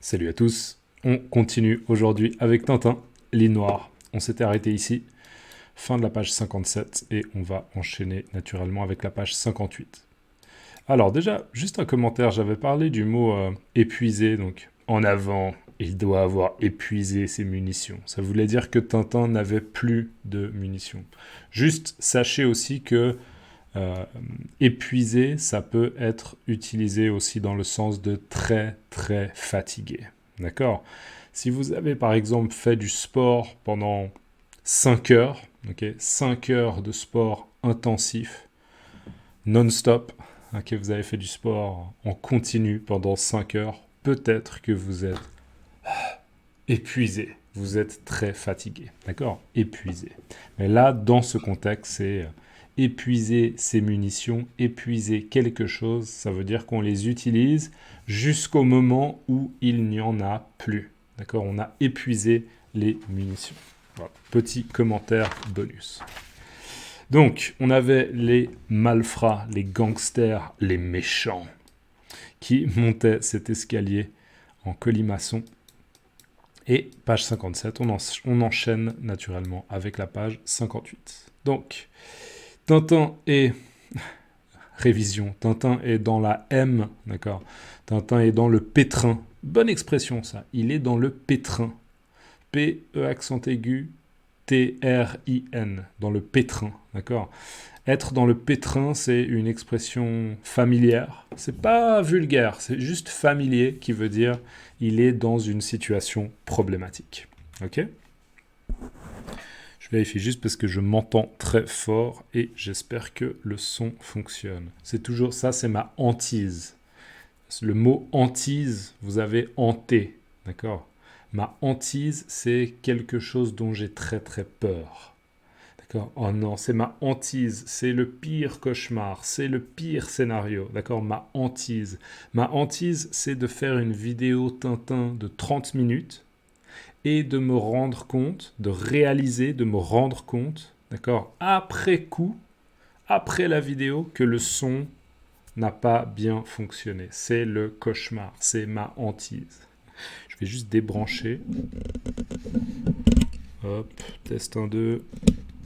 Salut à tous, on continue aujourd'hui avec Tintin, ligne noire. On s'était arrêté ici, fin de la page 57, et on va enchaîner naturellement avec la page 58. Alors déjà, juste un commentaire, j'avais parlé du mot épuisé, donc en avant, il doit avoir épuisé ses munitions. Ça voulait dire que Tintin n'avait plus de munitions. Juste, sachez aussi que euh, épuisé, ça peut être utilisé aussi dans le sens de très très fatigué. D'accord? Si vous avez par exemple fait du sport pendant 5 heures, ok, 5 heures de sport intensif, non-stop, ok, vous avez fait du sport en continu pendant 5 heures, peut-être que vous êtes épuisé, vous êtes très fatigué, d'accord? Épuisé. Mais là, dans ce contexte, c'est épuiser ses munitions, épuiser quelque chose, ça veut dire qu'on les utilise jusqu'au moment où il n'y en a plus. D'accord? On a épuisé les munitions. Voilà. Petit commentaire bonus. Donc, on avait les malfrats, les gangsters, les méchants qui montaient cet escalier en colimaçon. Et page 57, on enchaîne naturellement avec la page 58. Donc, Tintin est... Révision. Tintin est dans la M, d'accord? Tintin est dans le pétrin. Bonne expression, ça. Il est dans le pétrin. P-E accent aigu, T-R-I-N. Dans le pétrin, d'accord? Être dans le pétrin, c'est une expression familière. C'est pas vulgaire, c'est juste familier qui veut dire il est dans une situation problématique. Ok? Je vérifie juste parce que je m'entends très fort et j'espère que le son fonctionne. C'est toujours ça, c'est ma hantise. Le mot hantise, vous avez hanté, d'accord? Ma hantise, c'est quelque chose dont j'ai très très peur. D'accord? Oh non, c'est ma hantise, c'est le pire cauchemar, c'est le pire scénario. D'accord? Ma hantise. Ma hantise, c'est de faire une vidéo Tintin de 30 minutes et de me rendre compte, de réaliser, de me rendre compte, d'accord, après coup, après la vidéo, que le son n'a pas bien fonctionné. C'est le cauchemar, c'est ma hantise. Je vais juste débrancher. Hop, test 1, 2.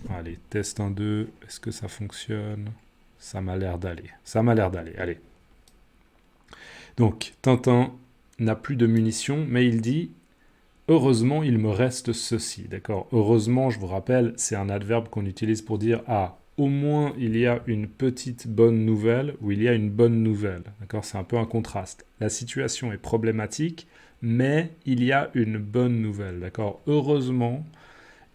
Allez, test 1, 2. Est-ce que ça fonctionne? Ça m'a l'air d'aller. Ça m'a l'air d'aller. Allez. Donc, Tintin n'a plus de munitions, mais il dit heureusement, il me reste ceci, d'accord? Heureusement, je vous rappelle, c'est un adverbe qu'on utilise pour dire ah, au moins il y a une petite bonne nouvelle ou il y a une bonne nouvelle, d'accord? C'est un peu un contraste. La situation est problématique, mais il y a une bonne nouvelle, d'accord? Heureusement,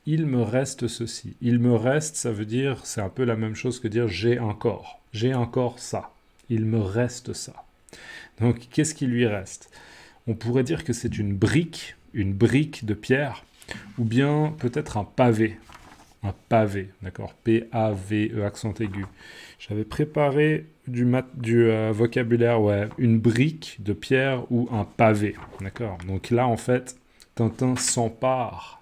il me reste ceci. Il me reste, ça veut dire, c'est un peu la même chose que dire j'ai encore. J'ai encore ça. Il me reste ça. Donc, qu'est-ce qui lui reste? On pourrait dire que c'est une brique de pierre, ou bien peut-être un pavé, d'accord, P-A-V-E, accent aigu. J'avais préparé du vocabulaire, ouais, une brique de pierre ou un pavé, d'accord. Donc là, en fait, Tintin s'empare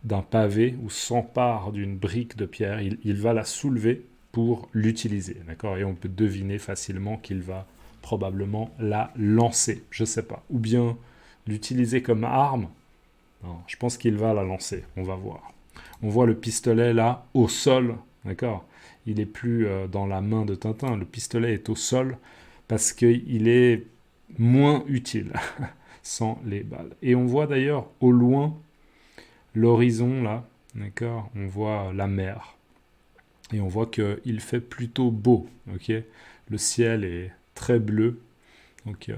d'un pavé ou s'empare d'une brique de pierre, il va la soulever pour l'utiliser, d'accord, et on peut deviner facilement qu'il va probablement la lancer, je sais pas, ou bien l'utiliser comme arme. Non, je pense qu'il va la lancer, on va voir. On voit le pistolet là au sol, d'accord? Il est plus dans la main de Tintin, le pistolet est au sol parce qu'il est moins utile sans les balles. Et on voit d'ailleurs au loin l'horizon là, d'accord? On voit la mer et on voit qu'il fait plutôt beau, ok? Le ciel est très bleu, donc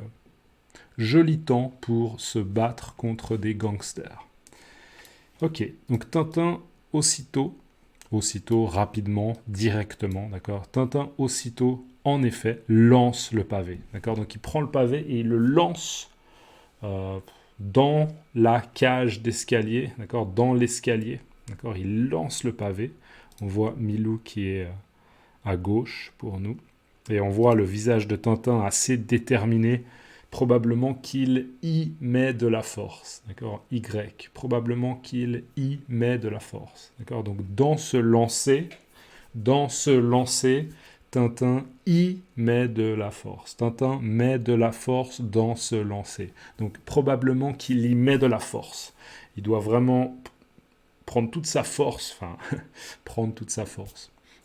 joli temps pour se battre contre des gangsters. Ok, donc Tintin aussitôt, rapidement, directement, d'accord. Tintin aussitôt, en effet, lance le pavé, d'accord. Donc il prend le pavé et il le lance euh, dans la cage d'escalier, d'accord, dans l'escalier, d'accord. Il lance le pavé. On voit Milou qui est à gauche pour nous. Et on voit le visage de Tintin assez déterminé. Probablement qu'il y met de la force. D'accord? Y. Probablement qu'il y met de la force. D'accord? Donc dans ce lancer, Tintin y met de la force. Tintin met de la force dans ce lancer. Donc probablement qu'il y met de la force. Il doit vraiment prendre toute sa force,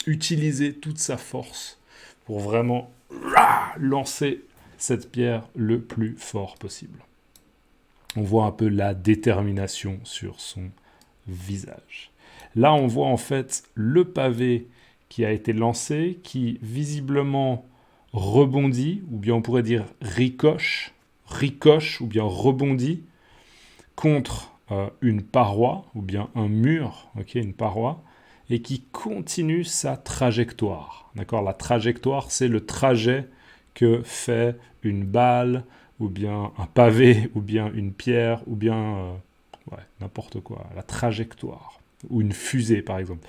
utiliser toute sa force pour vraiment lancer cette pierre le plus fort possible. On voit un peu la détermination sur son visage. Là, on voit en fait le pavé qui a été lancé, qui visiblement rebondit, ou bien on pourrait dire ricoche, ou bien rebondit contre une paroi, ou bien un mur, une paroi, et qui continue sa trajectoire. D'accord ? La trajectoire, c'est le trajet que fait une balle, ou bien un pavé, ou bien une pierre, ou bien n'importe quoi. La trajectoire. Ou une fusée, par exemple.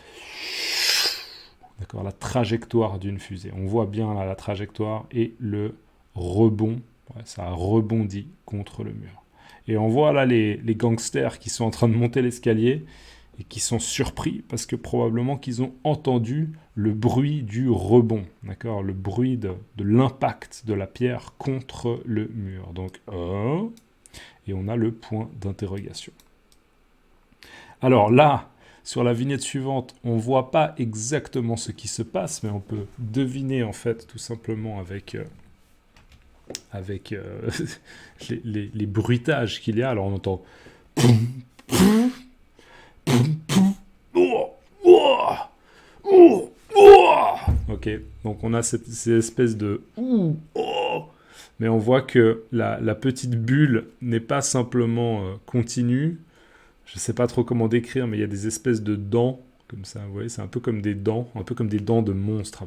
D'accord ? La trajectoire d'une fusée. On voit bien là, la trajectoire et le rebond. Ça rebondit contre le mur. Et on voit là les gangsters qui sont en train de monter l'escalier et qui sont surpris parce que probablement qu'ils ont entendu le bruit du rebond, d'accord, le bruit de l'impact de la pierre contre le mur. Donc, et on a le point d'interrogation. Alors là, sur la vignette suivante, on ne voit pas exactement ce qui se passe, mais on peut deviner en fait tout simplement avec les bruitages qu'il y a. Alors on entend... Ok, donc on a ces espèces de mais on voit que la petite bulle n'est pas simplement continue. Je ne sais pas trop comment décrire, mais il y a des espèces de dents comme ça. Vous voyez, c'est un peu comme des dents, de monstres.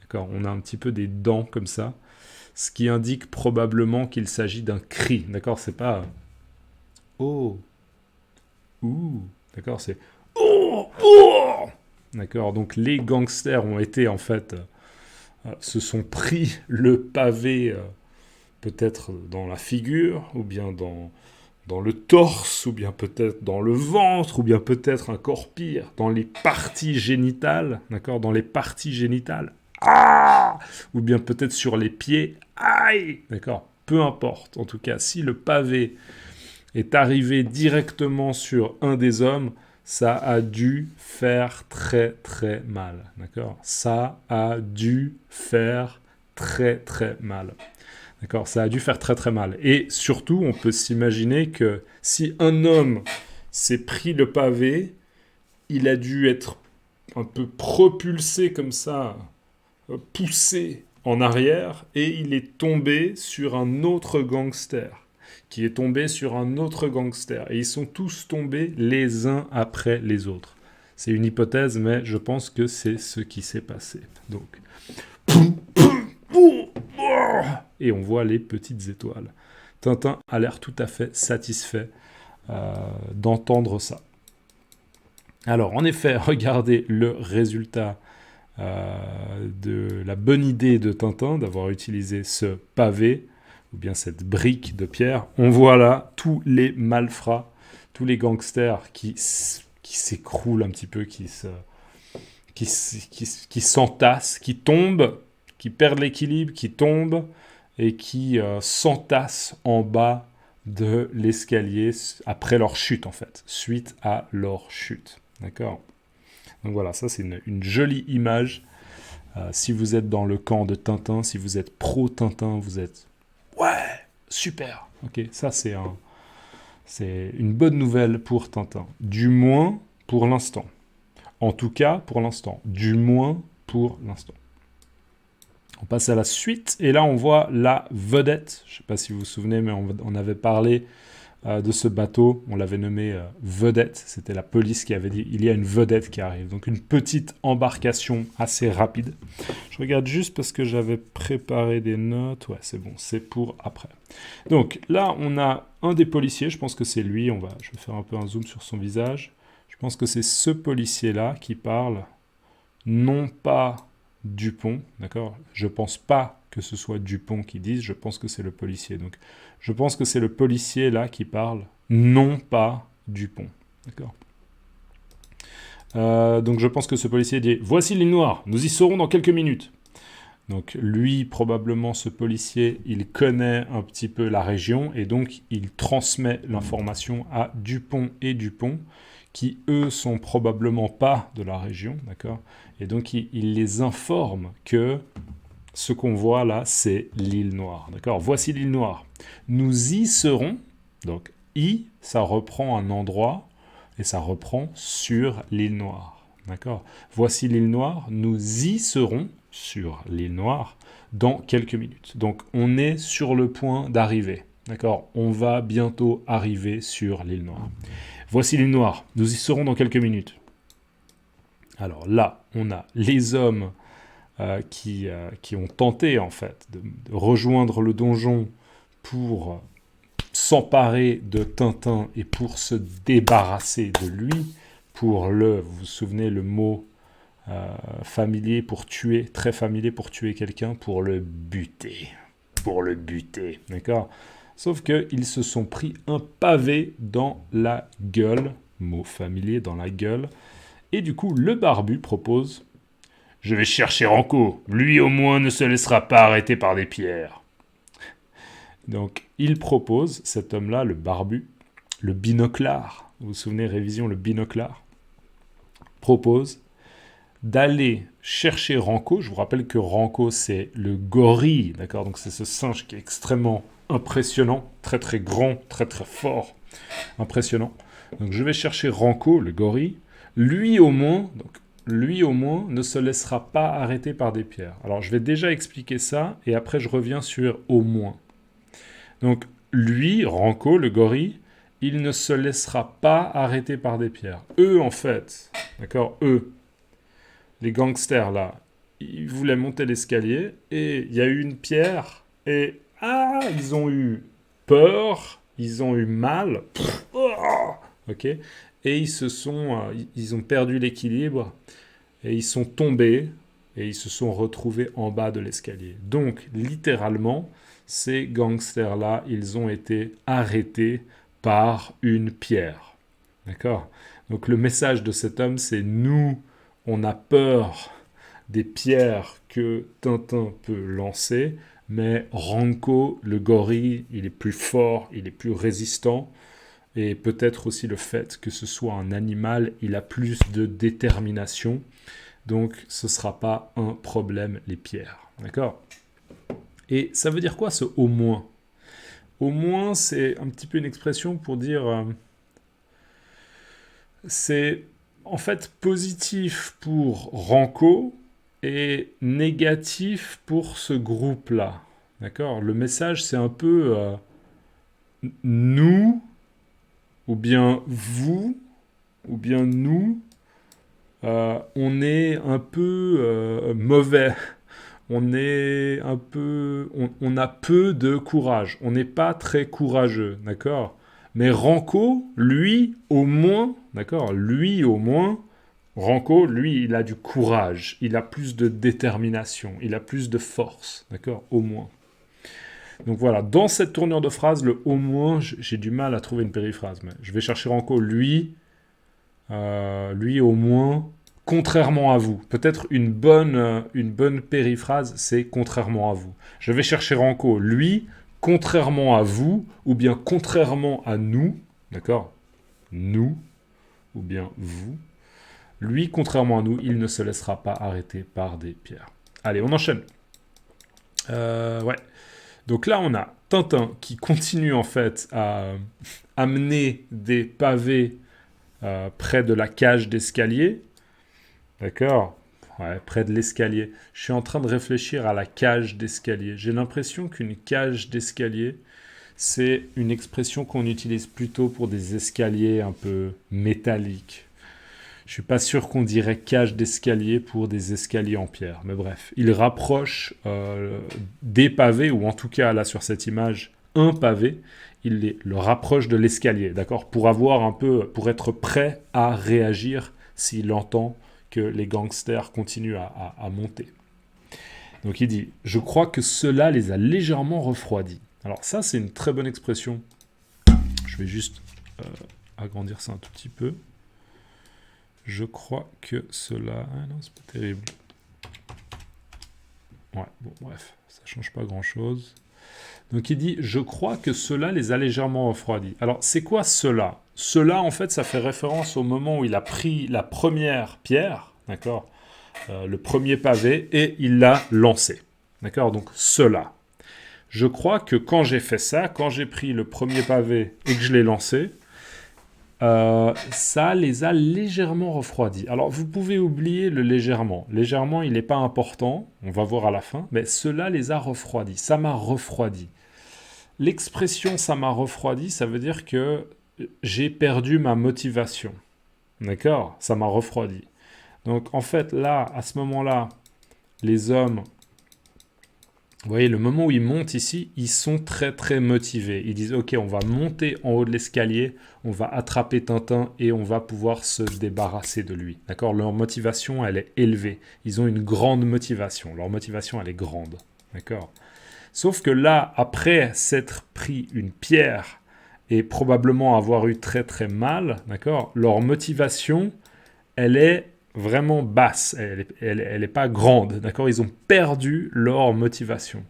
D'accord, on a un petit peu des dents comme ça, ce qui indique probablement qu'il s'agit d'un cri. D'accord, c'est pas oh, ouh. D'accord, c'est oh, oh. D'accord, donc les gangsters ont été en fait, se sont pris le pavé peut-être dans la figure, ou bien dans le torse, ou bien peut-être dans le ventre, ou bien peut-être encore pire, dans les parties génitales, d'accord, dans les parties génitales, ou bien peut-être sur les pieds, aïe, d'accord, peu importe, en tout cas, si le pavé est arrivé directement sur un des hommes, ça a dû faire très très mal, d'accord ? Ça a dû faire très très mal. D'accord ? Ça a dû faire très très mal. Et surtout, on peut s'imaginer que si un homme s'est pris le pavé, il a dû être un peu propulsé comme ça, poussé en arrière, et il est tombé sur un autre gangster, qui est tombé sur un autre gangster. Et ils sont tous tombés les uns après les autres. C'est une hypothèse, mais je pense que c'est ce qui s'est passé. Donc... Et on voit les petites étoiles. Tintin a l'air tout à fait satisfait d'entendre ça. Alors, en effet, regardez le résultat de la bonne idée de Tintin d'avoir utilisé ce pavé, ou bien cette brique de pierre. On voit là tous les malfrats, tous les gangsters qui s'écroulent un petit peu, qui s'entassent, qui tombent, qui perdent l'équilibre, qui tombent, et qui s'entassent en bas de l'escalier après leur chute, en fait, suite à leur chute. D'accord ? Donc voilà, ça c'est une jolie image. Si vous êtes dans le camp de Tintin, si vous êtes pro-Tintin, vous êtes « Ouais, super !» Ok, ça c'est une bonne nouvelle pour Tintin. Du moins pour l'instant. En tout cas, pour l'instant. Du moins pour l'instant. On passe à la suite, et là on voit la vedette. Je ne sais pas si vous vous souvenez, mais on avait parlé de ce bateau, on l'avait nommé vedette. C'était la police qui avait dit il y a une vedette qui arrive. Donc une petite embarcation assez rapide. Je regarde juste parce que j'avais préparé des notes. Ouais, c'est bon, c'est pour après. Donc là, on a un des policiers, je pense que c'est lui. Je vais faire un peu un zoom sur son visage. Je pense que c'est ce policier-là qui parle, non pas Dupont, d'accord ? Je pense pas que ce soit Dupont qui dise, je pense que c'est le policier. Donc, je pense que c'est le policier là qui parle, non pas Dupont, d'accord ? Donc je pense que ce policier dit « Voici l'île Noire, nous y serons dans quelques minutes ». Donc lui, probablement ce policier, il connaît un petit peu la région et donc il transmet l'information à Dupont et Dupont, qui eux sont probablement pas de la région, d'accord? Et donc il les informe que ce qu'on voit là, c'est l'île Noire, d'accord? Voici l'île Noire. Nous y serons, donc y, ça reprend un endroit et ça reprend sur l'île Noire, d'accord? Voici l'île Noire, nous y serons sur l'île Noire dans quelques minutes. Donc on est sur le point d'arriver, d'accord? On va bientôt arriver sur l'île Noire. Voici l'île Noire, nous y serons dans quelques minutes. Alors là, on a les hommes qui ont tenté en fait de rejoindre le donjon pour s'emparer de Tintin et pour se débarrasser de lui, vous vous souvenez le mot familier pour tuer, très familier pour tuer quelqu'un, pour le buter, d'accord? Sauf qu'ils se sont pris un pavé dans la gueule, mot familier, dans la gueule, et du coup le barbu propose « Je vais chercher Ranco, lui au moins ne se laissera pas arrêter par des pierres ». Donc il propose, cet homme-là, le barbu, le binoclard, vous vous souvenez, révision, le binoclard, propose d'aller chercher Ranco. Je vous rappelle que Ranco, c'est le gorille, d'accord? Donc c'est ce singe qui est extrêmement impressionnant, très très grand, très très fort, impressionnant. Donc je vais chercher Ranco, le gorille. Lui au moins ne se laissera pas arrêter par des pierres. Alors je vais déjà expliquer ça et après je reviens sur au moins. Donc lui, Ranco, le gorille, il ne se laissera pas arrêter par des pierres. Eux en fait, d'accord, eux, les gangsters là, ils voulaient monter l'escalier et il y a eu une pierre et ils ont eu peur, ils ont eu mal, ok, et ils ont perdu l'équilibre et ils sont tombés et ils se sont retrouvés en bas de l'escalier. Donc littéralement, ces gangsters là, ils ont été arrêtés par une pierre, d'accord. Donc le message de cet homme, c'est nous. On a peur des pierres que Tintin peut lancer, mais Ranco, le gorille, il est plus fort, il est plus résistant, et peut-être aussi le fait que ce soit un animal, il a plus de détermination, donc ce ne sera pas un problème, les pierres. D'accord? Et ça veut dire quoi ce « au moins » ? Au moins, c'est un petit peu une expression pour dire... c'est... en fait positif pour Ranco et négatif pour ce groupe-là. D'accord ? Le message, c'est un peu nous, ou bien vous, ou bien nous, on est un peu mauvais. On est un peu... on a peu de courage. On n'est pas très courageux. D'accord ? Mais Ranco, lui, au moins, d'accord, lui, au moins, Ranco, lui, il a du courage, il a plus de détermination, il a plus de force, d'accord, au moins. Donc voilà, dans cette tournure de phrase, le au moins, j'ai du mal à trouver une périphrase, mais je vais chercher Ranco, lui, au moins, contrairement à vous. Peut-être une bonne périphrase, c'est contrairement à vous. Je vais chercher Ranco, lui, contrairement à vous, ou bien contrairement à nous, d'accord ? Nous, ou bien vous. Lui, contrairement à nous, il ne se laissera pas arrêter par des pierres. Allez, on enchaîne. Ouais. Donc là, on a Tintin qui continue en fait à amener des pavés près de la cage d'escalier. D'accord ? Ouais, près de l'escalier. Je suis en train de réfléchir à la cage d'escalier. J'ai l'impression qu'une cage d'escalier, c'est une expression qu'on utilise plutôt pour des escaliers un peu métalliques. Je ne suis pas sûr qu'on dirait cage d'escalier pour des escaliers en pierre. Mais bref, il rapproche des pavés, ou en tout cas là sur cette image, un pavé. Il le rapproche de l'escalier, d'accord ? Pour être prêt à réagir s'il entend que les gangsters continuent à monter. Donc il dit « Je crois que cela les a légèrement refroidis ». Alors ça, c'est une très bonne expression. Je vais juste agrandir ça un tout petit peu. Je crois que cela... Ah non, c'est pas terrible. Ouais, bon, bref, ça change pas grand-chose. Donc il dit, je crois que cela les a légèrement refroidis. Alors, c'est quoi cela? Cela, en fait, ça fait référence au moment où il a pris la première pierre, d'accord, le premier pavé, et il l'a lancé. D'accord? Donc, cela. Je crois que quand j'ai fait ça, quand j'ai pris le premier pavé et que je l'ai lancé, ça les a légèrement refroidis. Alors, vous pouvez oublier le légèrement. Légèrement, il n'est pas important, on va voir à la fin, mais cela les a refroidis. Ça m'a refroidi. L'expression ça m'a refroidi, ça veut dire que j'ai perdu ma motivation. D'accord? Ça m'a refroidi. Donc, en fait, là, à ce moment-là, les hommes, vous voyez, le moment où ils montent ici, ils sont très très motivés. Ils disent, ok, on va monter en haut de l'escalier, on va attraper Tintin et on va pouvoir se débarrasser de lui. D'accord? Leur motivation, elle est élevée. Ils ont une grande motivation. Leur motivation, elle est grande. D'accord? Sauf que là, après s'être pris une pierre et probablement avoir eu très très mal, d'accord, leur motivation, elle est vraiment basse, elle est pas grande, d'accord. Ils ont perdu leur motivation.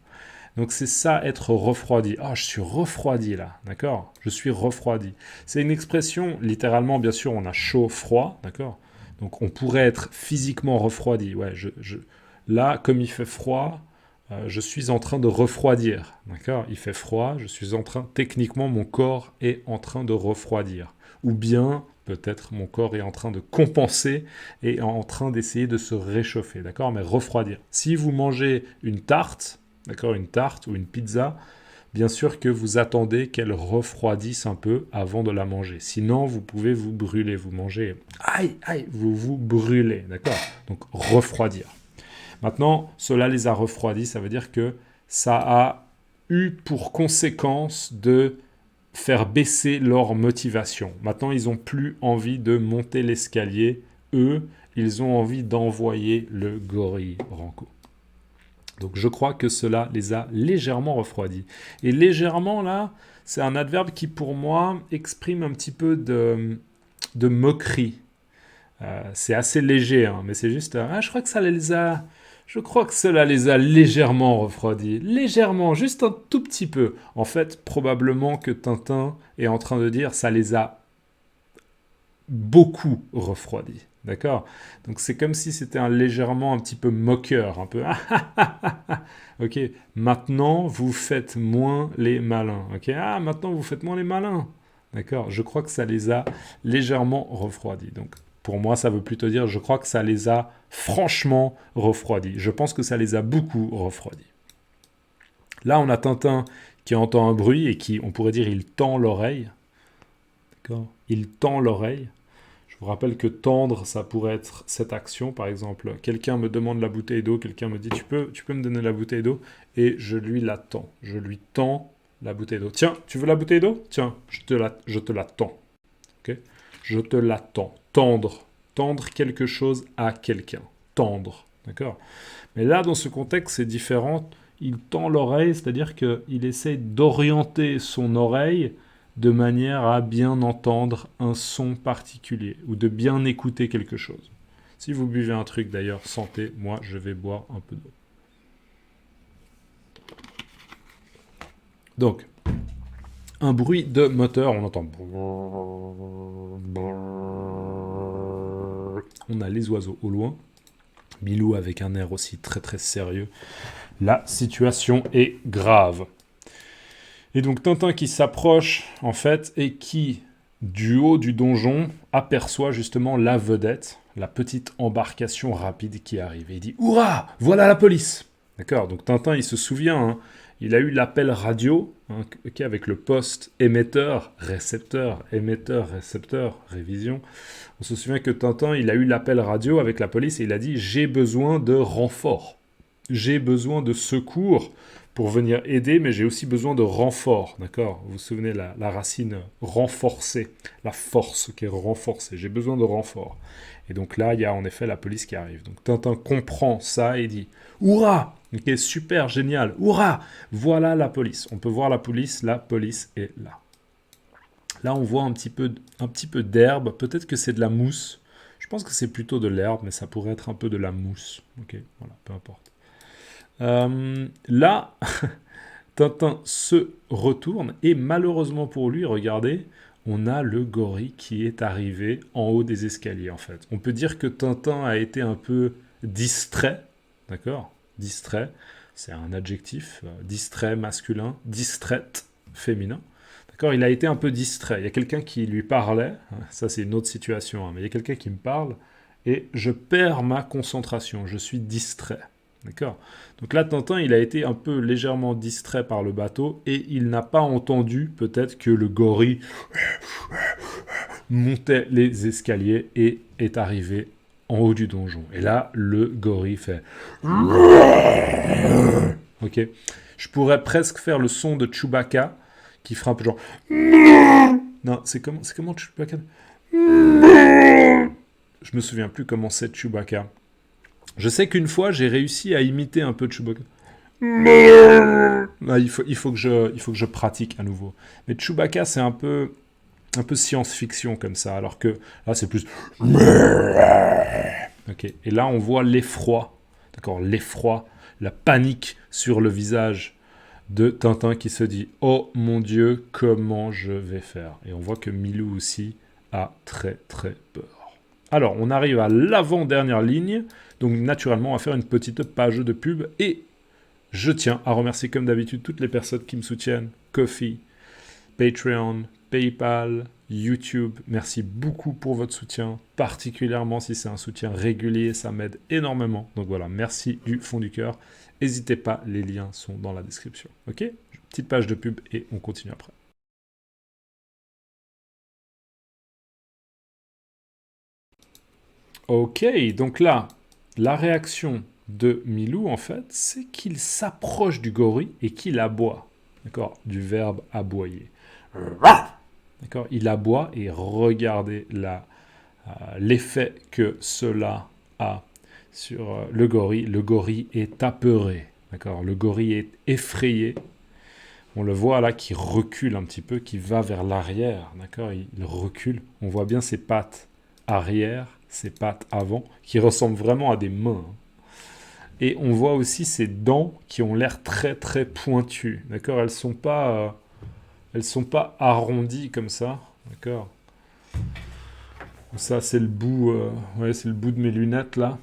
Donc c'est ça être refroidi. Ah, je suis refroidi là, d'accord. Je suis refroidi. C'est une expression, littéralement, bien sûr, on a chaud, froid, d'accord. Donc on pourrait être physiquement refroidi. Ouais, là, comme il fait froid, je suis en train de refroidir, d'accord. Il fait froid, je suis en train, techniquement, mon corps est en train de refroidir. Ou bien, peut-être, mon corps est en train de compenser et en train d'essayer de se réchauffer, d'accord. Mais refroidir. Si vous mangez une tarte, d'accord, une tarte ou une pizza, bien sûr que vous attendez qu'elle refroidisse un peu avant de la manger. Sinon, vous pouvez vous brûler. Vous mangez, aïe, aïe, vous vous brûlez, d'accord. Donc, refroidir. Maintenant, cela les a refroidis, ça veut dire que ça a eu pour conséquence de faire baisser leur motivation. Maintenant, ils n'ont plus envie de monter l'escalier. Eux, ils ont envie d'envoyer le gorille Ranko. Donc je crois que cela les a légèrement refroidis. Et légèrement, là, c'est un adverbe qui, pour moi, exprime un petit peu de moquerie. C'est assez léger, hein, mais c'est juste... je crois que ça les a... Je crois que cela les a légèrement refroidis. Légèrement, juste un tout petit peu. En fait, probablement que Tintin est en train de dire ça les a beaucoup refroidis. D'accord? Donc c'est comme si c'était un légèrement un petit peu moqueur, un peu ok, maintenant vous faites moins les malins. Ok, maintenant vous faites moins les malins. D'accord? Je crois que ça les a légèrement refroidis. Donc pour moi, ça veut plutôt dire je crois que ça les a franchement refroidis. Je pense que ça les a beaucoup refroidis. Là, on a Tintin qui entend un bruit et qui, on pourrait dire, il tend l'oreille. D'accord? Il tend l'oreille. Je vous rappelle que tendre, ça pourrait être cette action. Par exemple, quelqu'un me demande la bouteille d'eau, quelqu'un me dit tu peux me donner la bouteille d'eau, et je lui la tends. Je lui tends la bouteille d'eau. Tiens, tu veux la bouteille d'eau? Tiens, je te la tends. Okay? Je te la tends. Tendre. Tendre quelque chose à quelqu'un. Tendre. D'accord? Mais là, dans ce contexte, c'est différent. Il tend l'oreille, c'est-à-dire qu'il essaye d'orienter son oreille de manière à bien entendre un son particulier ou de bien écouter quelque chose. Si vous buvez un truc d'ailleurs, santé, moi je vais boire un peu d'eau. Donc, un bruit de moteur, on entend... On a les oiseaux au loin. Milou avec un air aussi très très sérieux. La situation est grave. Et donc Tintin qui s'approche, en fait, et qui, du haut du donjon, aperçoit justement la vedette, la petite embarcation rapide qui arrive. Et il dit « Hurrah! Voilà la police !» D'accord? Donc Tintin, il se souvient, hein, il a eu l'appel radio, hein, avec le poste émetteur, récepteur, révision. On se souvient que Tintin, il a eu l'appel radio avec la police et il a dit « J'ai besoin de renfort. J'ai besoin de secours. » pour venir aider, mais j'ai aussi besoin de renfort, d'accord? Vous vous souvenez, la racine renforcée, la force qui est renforcée. J'ai besoin de renfort. Et donc là, il y a en effet la police qui arrive. Donc Tintin comprend ça et dit « Hurrah !» Ok, super, génial. « Hurrah !» Voilà la police. On peut voir la police est là. Là, on voit un petit peu d'herbe. Peut-être que c'est de la mousse. Je pense que c'est plutôt de l'herbe, mais ça pourrait être un peu de la mousse. Ok, voilà, peu importe. Là, Tintin se retourne et malheureusement pour lui, regardez, on a le gorille qui est arrivé en haut des escaliers en fait. On peut dire que Tintin a été un peu distrait, d'accord? Distrait, c'est un adjectif, distrait masculin, distraite féminin. D'accord, il a été un peu distrait. Il y a quelqu'un qui lui parlait, ça c'est une autre situation, hein, mais il y a quelqu'un qui me parle et je perds ma concentration, je suis distrait. D'accord. Donc là, Tintin, il a été un peu légèrement distrait par le bateau et il n'a pas entendu peut-être que le gorille montait les escaliers et est arrivé en haut du donjon. Et là, le gorille fait... Ok. Je pourrais presque faire le son de Chewbacca qui fera un peu genre... Non, c'est comment Chewbacca? Je me souviens plus comment c'est Chewbacca. Je sais qu'une fois, j'ai réussi à imiter un peu de Chewbacca. Ah, il faut que je pratique à nouveau. Mais Chewbacca, c'est un peu science-fiction comme ça, alors que là, c'est plus... Ok. Et là, on voit l'effroi, d'accord, l'effroi, la panique sur le visage de Tintin qui se dit « Oh mon Dieu, comment je vais faire ?» Et on voit que Milou aussi a très très peur. Alors, on arrive à l'avant-dernière ligne. Donc, naturellement, on va faire une petite page de pub. Et je tiens à remercier, comme d'habitude, toutes les personnes qui me soutiennent. Ko-fi, Patreon, PayPal, YouTube. Merci beaucoup pour votre soutien. Particulièrement si c'est un soutien régulier, ça m'aide énormément. Donc voilà, merci du fond du cœur. N'hésitez pas, les liens sont dans la description. Ok? Petite page de pub et on continue après. Ok, donc là, la réaction de Milou, en fait, c'est qu'il s'approche du gorille et qu'il aboie. D'accord? Du verbe aboyer. D'accord? Il aboie et regardez l'effet que cela a sur le gorille. Le gorille est apeuré. D'accord? Le gorille est effrayé. On le voit là qui recule un petit peu, qui va vers l'arrière. D'accord? Il recule. On voit bien ses pattes arrière, ses pattes avant, qui ressemblent vraiment à des mains. Et on voit aussi ses dents qui ont l'air très très pointues. D'accord? Elles sont pas arrondies comme ça. D'accord? Ça c'est le bout, c'est le bout de mes lunettes là.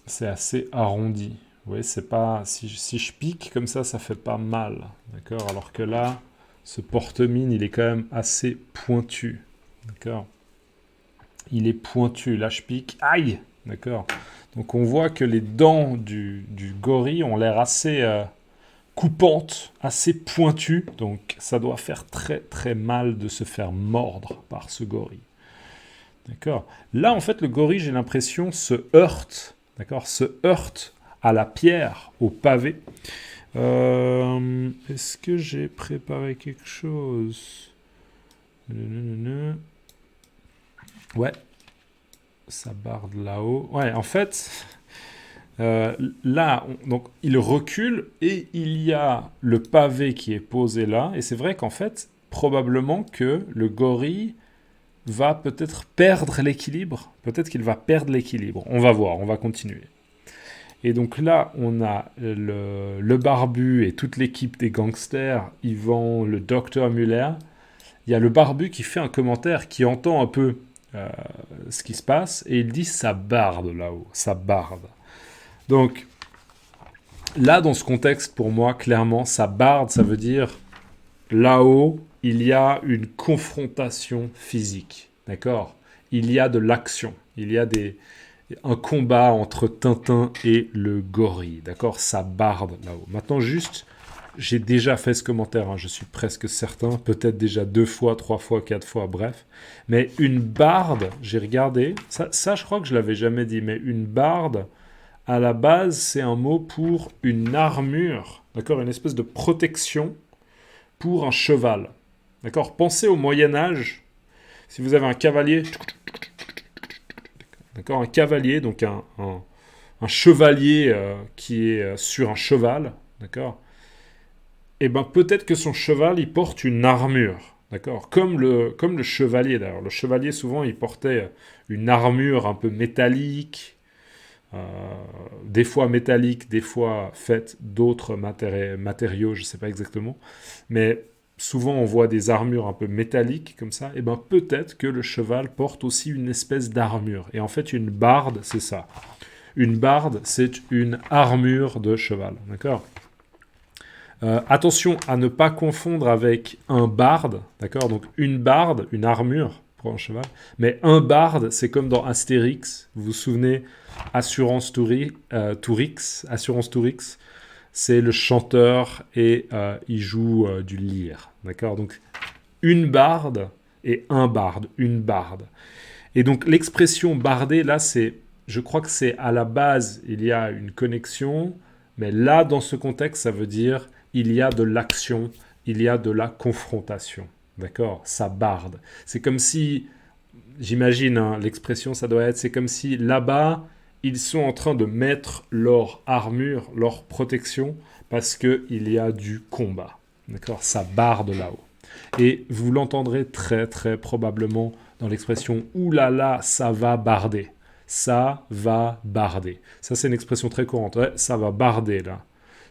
C'est assez arrondi. Vous voyez, c'est pas si je pique comme ça fait pas mal. D'accord? Alors que là, ce porte-mine, il est quand même assez pointu. D'accord? Il est pointu. Là, je pique. Aïe! D'accord? Donc, on voit que les dents du gorille ont l'air assez coupantes, assez pointues. Donc, ça doit faire très, très mal de se faire mordre par ce gorille. D'accord? Là, en fait, le gorille, j'ai l'impression, se heurte. D'accord? Se heurte à la pierre, au pavé. Est-ce que j'ai préparé quelque chose? Ouais, ça barde là-haut. Ouais, en fait, là, donc, il recule et il y a le pavé qui est posé là. Et c'est vrai qu'en fait, probablement que le gorille va peut-être perdre l'équilibre. Peut-être qu'il va perdre l'équilibre. On va voir, on va continuer. Et donc là, on a le barbu et toute l'équipe des gangsters, Yvan, le docteur Muller. Il y a le barbu qui fait un commentaire, qui entend un peu ce qui se passe, et il dit « ça barde là-haut, ça barde ». Donc là, dans ce contexte, pour moi, clairement, ça barde, ça veut dire là-haut, il y a une confrontation physique, d'accord? Il y a de l'action, il y a un combat entre Tintin et le gorille, d'accord? Ça barde là-haut. Maintenant, juste, j'ai déjà fait ce commentaire, hein, je suis presque certain, peut-être déjà 2 fois, 3 fois, 4 fois, bref. Mais une barde, j'ai regardé, ça je crois que je l'avais jamais dit, mais une barde, à la base, c'est un mot pour une armure, d'accord? Une espèce de protection pour un cheval, d'accord? Pensez au Moyen-Âge, si vous avez un cavalier, d'accord? Un cavalier, donc un chevalier qui est sur un cheval, d'accord? Et bien peut-être que son cheval, il porte une armure, D'accord? Comme le chevalier, d'ailleurs. Le chevalier, souvent, il portait une armure un peu métallique, euh, des fois métallique, des fois faite d'autres matériaux, je ne sais pas exactement. Mais souvent, on voit des armures un peu métalliques, comme ça. Et bien, peut-être que le cheval porte aussi une espèce d'armure. Et en fait, une barde, c'est ça. Une barde, c'est une armure de cheval. D'accord? Attention à ne pas confondre avec un barde, d'accord? Donc une barde, une armure pour un cheval, mais un barde, c'est comme dans Astérix, vous vous souvenez, Assurance Tourix, c'est le chanteur et il joue du lyre, d'accord? Donc une barde et un barde, une barde. Et donc l'expression barder, là, je crois que c'est à la base, il y a une connexion, mais là, dans ce contexte, ça veut dire il y a de l'action, il y a de la confrontation. D'accord? Ça barde. C'est comme si, j'imagine, hein, l'expression, ça doit être, c'est comme si là-bas, ils sont en train de mettre leur armure, leur protection, parce qu'il y a du combat. D'accord? Ça barde là-haut. Et vous l'entendrez très très probablement dans l'expression « Ouh là là, ça va barder ». Ça va barder. Ça, c'est une expression très courante. Ouais, ça va barder là.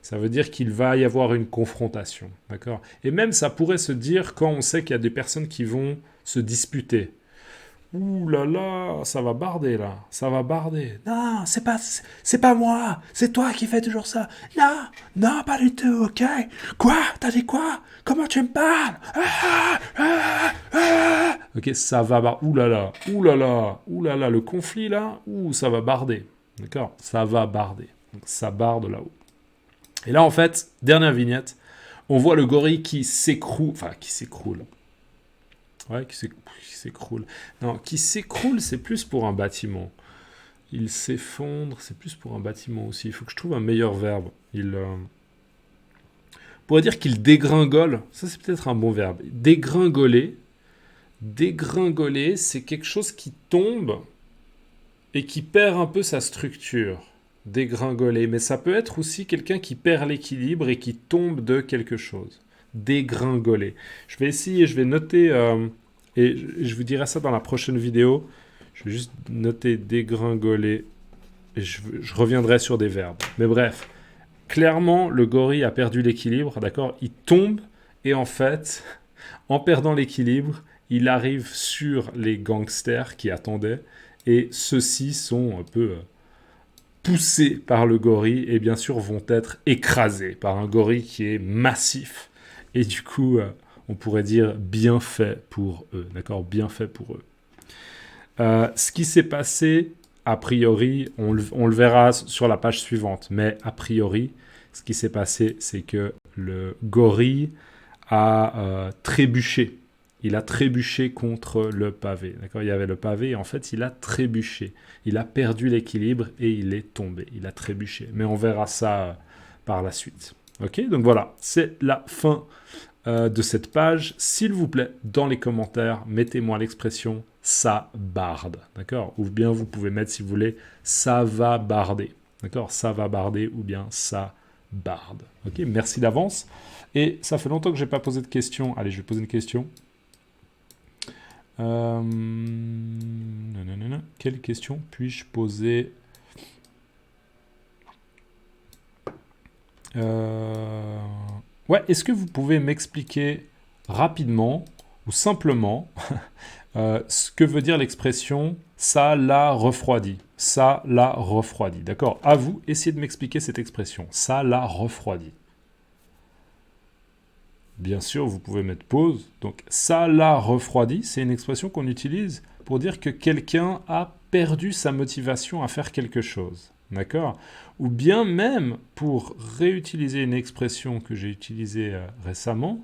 Ça veut dire qu'il va y avoir une confrontation. D'accord? Et même ça pourrait se dire quand on sait qu'il y a des personnes qui vont se disputer. Ouh là là, ça va barder là, ça va barder. Non, c'est pas moi, c'est toi qui fais toujours ça. Non, non, pas du tout, ok. Quoi? T'as dit quoi? Comment tu me parles? Ok, ça va barder. Ouh là là, ouh là là, ouh là là, le conflit là, ouh, ça va barder. D'accord? Ça va barder. Donc ça barde là-haut. Et là, en fait, dernière vignette, on voit le gorille qui s'écroule, enfin qui s'écroule. Ouais, qui s'écroule. Non, qui s'écroule, c'est plus pour un bâtiment. Il s'effondre, c'est plus pour un bâtiment aussi. Il faut que je trouve un meilleur verbe. On pourrait dire qu'il dégringole. Ça, c'est peut-être un bon verbe. Dégringoler. Dégringoler, c'est quelque chose qui tombe et qui perd un peu sa structure. Dégringoler. Mais ça peut être aussi quelqu'un qui perd l'équilibre et qui tombe de quelque chose. Dégringoler. Je vais essayer, je vais noter, et je vous dirai ça dans la prochaine vidéo. Je vais juste noter dégringoler, et je reviendrai sur des verbes. Mais bref, clairement, le gorille a perdu l'équilibre, d'accord? Il tombe, et en fait, en perdant l'équilibre, il arrive sur les gangsters qui attendaient, et ceux-ci sont un peu poussés par le gorille, et bien sûr vont être écrasés par un gorille qui est massif. Et du coup, on pourrait dire bien fait pour eux, d'accord? Bien fait pour eux. Ce qui s'est passé, a priori, on le verra sur la page suivante, mais a priori, ce qui s'est passé, c'est que le gorille a trébuché. Il a trébuché contre le pavé. D'accord? Il y avait le pavé et en fait, il a trébuché. Il a perdu l'équilibre et il est tombé. Il a trébuché. Mais on verra ça par la suite. Ok? Donc voilà, c'est la fin de cette page. S'il vous plaît, dans les commentaires, mettez-moi l'expression ça barde, d'accord? Ou bien vous pouvez mettre, si vous voulez, ça va barder, d'accord? Ça va barder ou bien ça barde. Ok, merci d'avance. Et ça fait longtemps que je n'ai pas posé de questions. Allez, je vais poser une question. Quelle question puis-je poser? Ouais, est-ce que vous pouvez m'expliquer rapidement ou simplement ce que veut dire l'expression « ça l'a refroidi ». Ça l'a refroidi. D'accord? À vous, essayez de m'expliquer cette expression. Ça l'a refroidi. Bien sûr, vous pouvez mettre pause. Donc, ça l'a refroidi, c'est une expression qu'on utilise pour dire que quelqu'un a perdu sa motivation à faire quelque chose. D'accord? Ou bien même, pour réutiliser une expression que j'ai utilisée récemment,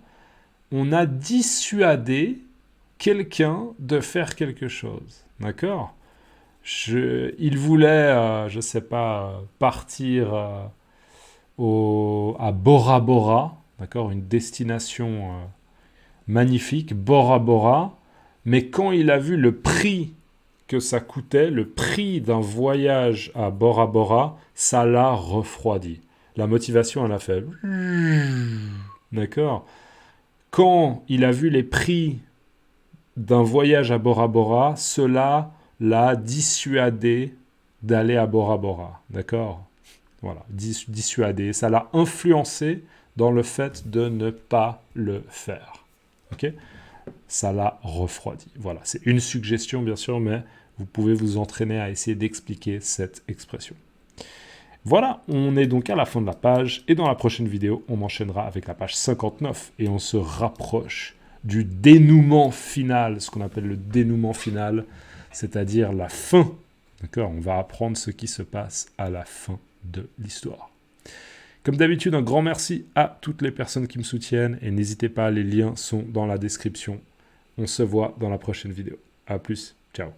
on a dissuadé quelqu'un de faire quelque chose. D'accord? Il voulait, je ne sais pas, partir à Bora Bora, d'accord? Une destination magnifique, Bora Bora, mais quand il a vu le prix que ça coûtait, le prix d'un voyage à Bora Bora, ça l'a refroidi. La motivation, elle a fait... D'accord? Quand il a vu les prix d'un voyage à Bora Bora, cela l'a dissuadé d'aller à Bora Bora. D'accord? Voilà, dissuadé. Ça l'a influencé dans le fait de ne pas le faire. Ok? Ça l'a refroidi. Voilà, c'est une suggestion bien sûr, mais vous pouvez vous entraîner à essayer d'expliquer cette expression. Voilà, on est donc à la fin de la page, et dans la prochaine vidéo, on enchaînera avec la page 59, et on se rapproche du dénouement final, ce qu'on appelle le dénouement final, c'est-à-dire la fin. D'accord? On va apprendre ce qui se passe à la fin de l'histoire. Comme d'habitude, un grand merci à toutes les personnes qui me soutiennent, et n'hésitez pas, les liens sont dans la description. On se voit dans la prochaine vidéo. À plus, ciao.